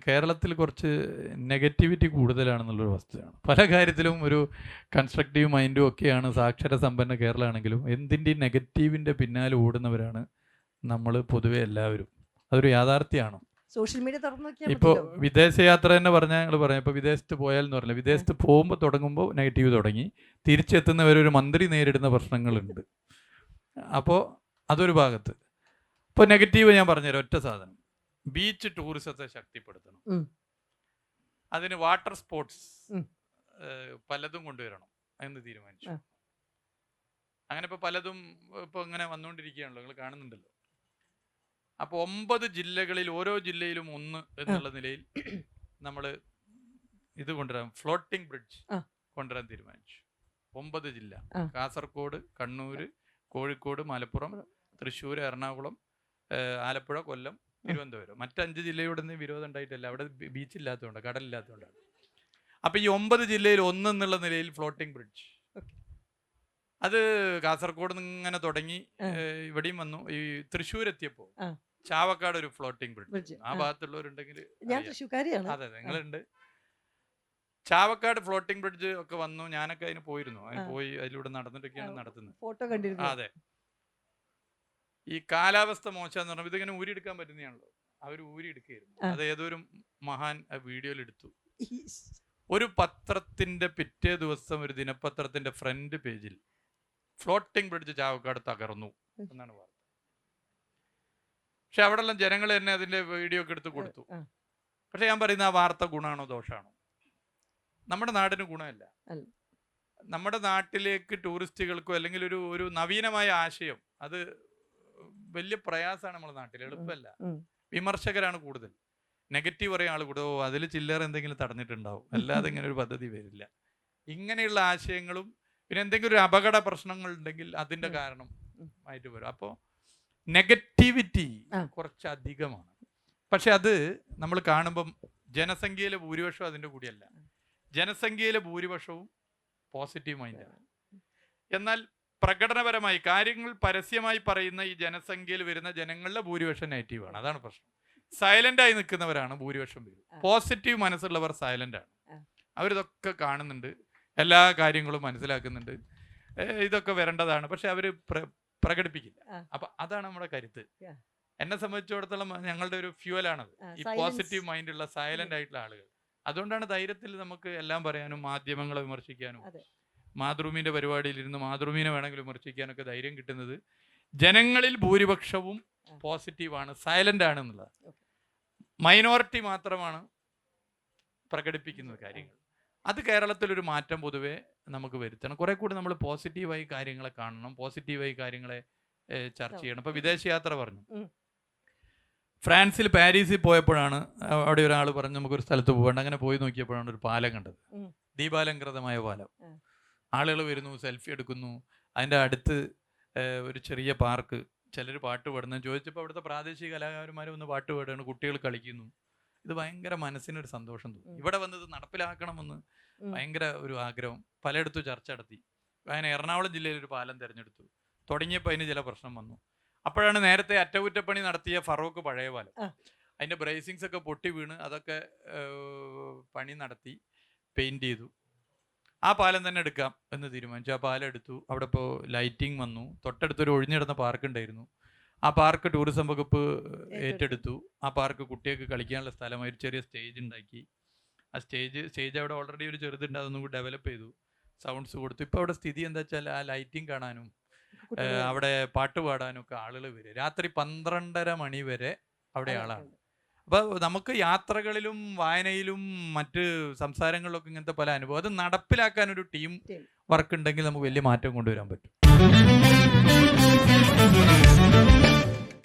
കേരളത്തിൽ കുറച്ച് നെഗറ്റിവിറ്റി കൂടുതലാണെന്നുള്ളൊരു വസ്തുതയാണ്. പല കാര്യത്തിലും ഒരു കൺസ്ട്രക്റ്റീവ് മൈൻഡും ഒക്കെയാണ് സാക്ഷര സമ്പന്ന കേരളമാണെങ്കിലും എന്തിൻ്റെയും നെഗറ്റീവിൻ്റെ പിന്നാലെ ഓടുന്നവരാണ് നമ്മൾ പൊതുവെ എല്ലാവരും. അതൊരു യാഥാർത്ഥ്യമാണ്. സോഷ്യൽ മീഡിയ തുറന്നു ഇപ്പോൾ വിദേശയാത്ര തന്നെ പറഞ്ഞാൽ ഞങ്ങൾ പറയാം, ഇപ്പോൾ വിദേശത്ത് പോയാലെന്ന് പറഞ്ഞില്ല, വിദേശത്ത് പോകുമ്പോൾ തുടങ്ങുമ്പോൾ നെഗറ്റീവ് തുടങ്ങി, തിരിച്ചെത്തുന്നവരൊരു മന്ത്രി നേരിടുന്ന പ്രശ്നങ്ങളുണ്ട്. അപ്പോൾ അതൊരു ഭാഗത്ത്. ഇപ്പോൾ നെഗറ്റീവ് ഞാൻ പറഞ്ഞുതരാം. ഒറ്റ സാധനം, ബീച്ച് ടൂറിസത്തെ ശക്തിപ്പെടുത്തണം. അതിന് വാട്ടർ സ്പോർട്സ് പലതും കൊണ്ടുവരണം എന്ന് തീരുമാനിച്ചു. അങ്ങനെ ഇപ്പോൾ പലതും ഇപ്പോൾ ഇങ്ങനെ വന്നുകൊണ്ടിരിക്കുകയാണല്ലോ, നിങ്ങൾ കാണുന്നുണ്ടല്ലോ. അപ്പോൾ 9 ജില്ലകളിൽ ഓരോ ജില്ലയിലും 1 എന്നുള്ള നിലയിൽ നമ്മൾ ഇത് കൊണ്ടുവരാൻ, ഫ്ലോട്ടിംഗ് ബ്രിഡ്ജ് കൊണ്ടുവരാൻ തീരുമാനിച്ചു. 9 ജില്ല: കാസർഗോഡ്, കണ്ണൂർ, കോഴിക്കോട്, മലപ്പുറം, തൃശ്ശൂർ, എറണാകുളം, ആലപ്പുഴ, കൊല്ലം, തിരുവനന്തപുരം. മറ്റ് 5 ജില്ലയുടെ വിരോധം ഉണ്ടായിട്ടല്ല, അവിടെ ബീച്ച് ഇല്ലാത്തതുകൊണ്ട്, കടലില്ലാത്തതുകൊണ്ടാണ്. അപ്പോൾ ഈ 9 ജില്ലയിൽ 1 എന്നുള്ള നിലയിൽ ഫ്ലോട്ടിംഗ് ബ്രിഡ്ജ്. അത് കാസർഗോഡ് നിന്ന് ഇങ്ങനെ തുടങ്ങി ഇവിടെയും വന്നു. ഈ തൃശ്ശൂർ എത്തിയപ്പോൾ ചാവക്കാട് ഒരു ഫ്ലോട്ടിംഗ് ബ്രിഡ്ജ്. ആ ഭാഗത്തുള്ളവരുണ്ടെങ്കിൽ, അതെ നിങ്ങളുണ്ട്, ചാവക്കാട് ഫ്ലോട്ടിംഗ് ബ്രിഡ്ജ് ഒക്കെ വന്നു. ഞാനൊക്കെ അതിന് പോയിരുന്നു. അതിന് പോയി അതിലൂടെ നടന്നിട്ടൊക്കെയാണ് നടത്തുന്നത്. ഫോട്ടോ കണ്ടിരുന്നു. അതെ. ഈ കാലാവസ്ഥ മോശമെന്ന് പറഞ്ഞാൽ ഇതിങ്ങനെ ഊരിയെടുക്കാൻ പറ്റുന്നതാണല്ലോ, അവർ ഊരിയെടുക്കുകയായിരുന്നു. അത് ഏതൊരു മഹാൻ വീഡിയോയിൽ എടുത്തു. ഒരു പത്രത്തിന്റെ പിറ്റേ ദിവസം ഒരു ദിനപത്രത്തിന്റെ ഫ്രണ്ട് പേജിൽ ഫ്ലോട്ടിംഗ് ബ്രിഡ്ജ് ചാവക്കാട് തകർന്നു എന്നാണ് വാർത്ത. പക്ഷെ അവിടെ എല്ലാം ജനങ്ങൾ തന്നെ അതിന്റെ വീഡിയോ ഒക്കെ എടുത്ത് കൊടുത്തു. പക്ഷെ ഞാൻ പറയുന്ന ആ വാർത്ത ഗുണമാണോ ദോഷമാണോ? നമ്മുടെ നാടിന് ഗുണമല്ല. നമ്മുടെ നാട്ടിലേക്ക് ടൂറിസ്റ്റുകൾക്കോ അല്ലെങ്കിൽ ഒരു നവീനമായ ആശയം, അത് വലിയ പ്രയാസമാണ് നമ്മുടെ നാട്ടിൽ, എളുപ്പമല്ല. വിമർശകരാണ് കൂടുതൽ, നെഗറ്റീവ് പറയാൻ ആൾ കൂടുതൽ. അതിൽ ചില്ലറ എന്തെങ്കിലും തടഞ്ഞിട്ടുണ്ടാവും, അല്ലാതെ ഇങ്ങനെ ഒരു പദ്ധതി വരില്ല. ഇങ്ങനെയുള്ള ആശയങ്ങളും പിന്നെ എന്തെങ്കിലും ഒരു അപകട പ്രശ്നങ്ങൾ ഉണ്ടെങ്കിൽ അതിന്റെ കാരണം ആയിട്ട് വരും. അപ്പോൾ നെഗറ്റിവിറ്റി കുറച്ചധികമാണ്. പക്ഷെ അത് നമ്മൾ കാണുമ്പം ജനസംഖ്യയിലെ ഭൂരിപക്ഷവും അതിൻ്റെ കൂടിയല്ല. ജനസംഖ്യയിലെ ഭൂരിപക്ഷവും പോസിറ്റീവ് മൈൻഡാണ്. എന്നാൽ പ്രകടനപരമായി കാര്യങ്ങൾ പരസ്യമായി പറയുന്ന ഈ ജനസംഖ്യയിൽ വരുന്ന ജനങ്ങളുടെ ഭൂരിപക്ഷം നെഗറ്റീവാണ്. അതാണ് പ്രശ്നം. സൈലൻ്റായി നിൽക്കുന്നവരാണ് ഭൂരിപക്ഷം പേരും. പോസിറ്റീവ് മനസ്സുള്ളവർ സൈലൻ്റാണ്. അവരിതൊക്കെ കാണുന്നുണ്ട്, എല്ലാ കാര്യങ്ങളും മനസ്സിലാക്കുന്നുണ്ട്, ഇതൊക്കെ വരേണ്ടതാണ്. പക്ഷെ അവർ പ്രകടിപ്പിക്കില്ല. അപ്പൊ അതാണ് നമ്മുടെ കരുത്ത്. എന്നെ സംബന്ധിച്ചിടത്തോളം ഞങ്ങളുടെ ഒരു ഫ്യൂവലാണത്, ഈ പോസിറ്റീവ് മൈൻഡുള്ള സൈലന്റ് ആയിട്ടുള്ള ആളുകൾ. അതുകൊണ്ടാണ് ധൈര്യത്തിൽ നമുക്ക് എല്ലാം പറയാനും മാധ്യമങ്ങളെ വിമർശിക്കാനും മാതൃഭൂമിന്റെ പരിപാടിയിൽ ഇരുന്ന് മാതൃഭൂമിനെ വേണമെങ്കിൽ വിമർശിക്കാനൊക്കെ ധൈര്യം കിട്ടുന്നത്. ജനങ്ങളിൽ ഭൂരിപക്ഷവും പോസിറ്റീവാണ്, സൈലന്റ് ആണ് എന്നുള്ളത്. മൈനോറിറ്റി മാത്രമാണ് പ്രകടിപ്പിക്കുന്ന കാര്യങ്ങൾ. അത് കേരളത്തിലൊരു മാറ്റം പൊതുവെ നമുക്ക് വരുത്തണം. കുറെ കൂടി നമ്മൾ പോസിറ്റീവായി കാര്യങ്ങളെ കാണണം, പോസിറ്റീവായി കാര്യങ്ങളെ ചർച്ച ചെയ്യണം. ഇപ്പൊ വിദേശയാത്ര പറഞ്ഞു, ഫ്രാൻസിൽ പാരീസിൽ പോയപ്പോഴാണ് അവിടെ ഒരാൾ പറഞ്ഞു നമുക്കൊരു സ്ഥലത്ത് പോകണ്ട. അങ്ങനെ പോയി നോക്കിയപ്പോഴാണ് ഒരു പാലം കണ്ടത്, ദീപാലംകൃതമായ പാലം. ആളുകൾ വരുന്നു, സെൽഫി എടുക്കുന്നു. അതിൻ്റെ അടുത്ത് ഒരു ചെറിയ പാർക്ക്, ചിലർ പാട്ട് പാടുന്നു. ചോദിച്ചപ്പോൾ അവിടുത്തെ പ്രാദേശിക കലാകാരന്മാർ വന്ന് പാട്ട് പാടുകയാണ്, കുട്ടികൾ കളിക്കുന്നു. ഇത് ഭയങ്കര മനസ്സിനൊരു സന്തോഷം തോന്നി. ഇവിടെ വന്നത് നടപ്പിലാക്കണമെന്ന് ഭയങ്കര ഒരു ആഗ്രഹം. പലയിടത്തും ചർച്ച നടത്തി. അങ്ങനെ എറണാകുളം ജില്ലയിൽ ഒരു പാലം തിരഞ്ഞെടുത്തു. തുടങ്ങിയപ്പോൾ അതിന് ചില പ്രശ്നം വന്നു. അപ്പോഴാണ് നേരത്തെ അറ്റകുറ്റപ്പണി നടത്തിയ ഫറൂഖ് പഴയ പാലം, അതിൻ്റെ ബ്രേസിങ്സ് ഒക്കെ പൊട്ടി വീണ് അതൊക്കെ പണി നടത്തി പെയിൻറ് ചെയ്തു. ആ പാലം തന്നെ എടുക്കാം എന്ന് തീരുമാനിച്ചു. ആ പാലം എടുത്തു. അവിടെ ഇപ്പോൾ ലൈറ്റിംഗ് വന്നു. തൊട്ടടുത്തൊരു ഒഴിഞ്ഞിടുന്ന പാർക്ക് ഉണ്ടായിരുന്നു. ആ പാർക്ക് ടൂറിസം വകുപ്പ് ഏറ്റെടുത്തു. ആ പാർക്ക് കുട്ടികൾക്ക് കളിക്കാനുള്ള സ്ഥലമായി ഒരു ചെറിയ സ്റ്റേജ് ഉണ്ടാക്കി. ആ സ്റ്റേജ് അവിടെ ഓൾറെഡി ഒരു ചെറുതുണ്ട്, അതൊന്നും കൂടി ഡെവലപ്പ് ചെയ്തു, സൗണ്ട്സ് കൊടുത്തു. ഇപ്പോൾ അവിടെ സ്ഥിതി എന്താ വെച്ചാൽ ആ ലൈറ്റിംഗ് കാണാനും അവിടെ പാട്ട് പാടാനും ഒക്കെ ആളുകൾ വരും. രാത്രി 12:30 മണി വരെ അവിടെ ആളാണ്. അപ്പോൾ നമുക്ക് യാത്രകളിലും വായനയിലും മറ്റ് സംസാരങ്ങളിലൊക്കെ ഇങ്ങനത്തെ പല അനുഭവം, അത് നടപ്പിലാക്കാൻ ഒരു ടീം വർക്ക് ഉണ്ടെങ്കിൽ നമുക്ക് വലിയ മാറ്റം കൊണ്ടുവരാൻ പറ്റും.